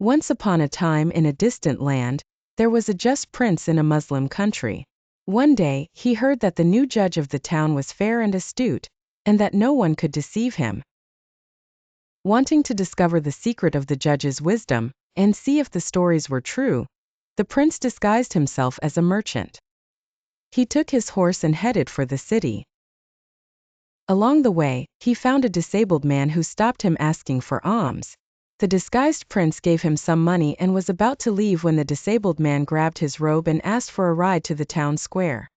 Once upon a time in a distant land, there was a just prince in a Muslim country. One day, he heard that the new judge of the town was fair and astute, and that no one could deceive him. Wanting to discover the secret of the judge's wisdom, and see if the stories were true, the prince disguised himself as a merchant. He took his horse and headed for the city. Along the way, he found a disabled man who stopped him asking for alms. The disguised prince gave him some money and was about to leave when the disabled man grabbed his robe and asked for a ride to the town square.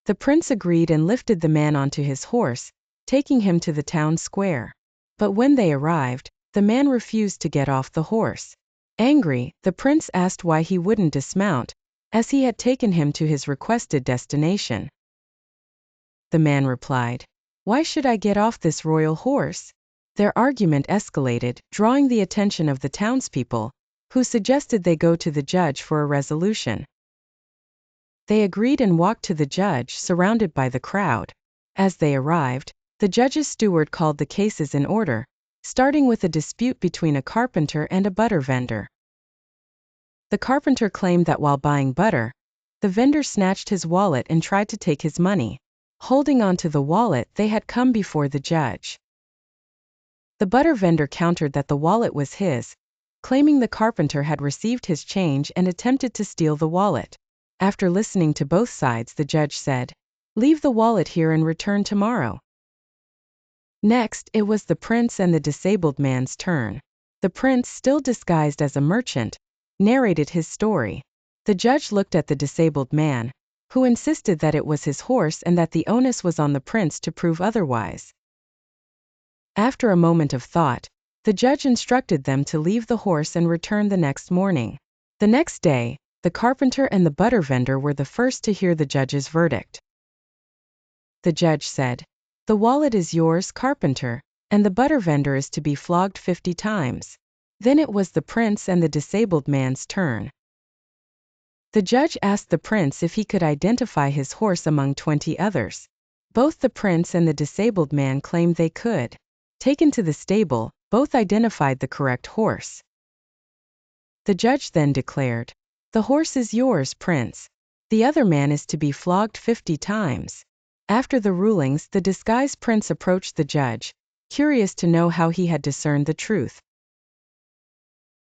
The prince agreed and lifted the man onto his horse, taking him to the town square. But when they arrived, the man refused to get off the horse. Angry, the prince asked why he wouldn't dismount, as he had taken him to his requested destination. The man replied, "Why should I get off this royal horse?" Their argument escalated, drawing the attention of the townspeople, who suggested they go to the judge for a resolution. They agreed and walked to the judge, surrounded by the crowd. As they arrived, the judge's steward called the cases in order, starting with a dispute between a carpenter and a butter vendor. The carpenter claimed that while buying butter, the vendor snatched his wallet and tried to take his money. Holding on to the wallet, they had come before the judge. The butter vendor countered that the wallet was his, claiming the carpenter had received his change and attempted to steal the wallet. After listening to both sides, the judge said, "Leave the wallet here and return tomorrow." Next, it was the prince and the disabled man's turn. The prince, still disguised as a merchant, narrated his story. The judge looked at the disabled man, who insisted that it was his horse and that the onus was on the prince to prove otherwise. After a moment of thought, the judge instructed them to leave the horse and return the next morning. The next day, the carpenter and the butter vendor were the first to hear the judge's verdict. The judge said, "The wallet is yours, carpenter, and the butter vendor is to be flogged 50 times. Then it was the prince and the disabled man's turn. The judge asked the prince if he could identify his horse among 20 others. Both the prince and the disabled man claimed they could. Taken to the stable, both identified the correct horse. The judge then declared, "The horse is yours, prince. The other man is to be flogged 50 times. After the rulings, the disguised prince approached the judge, curious to know how he had discerned the truth.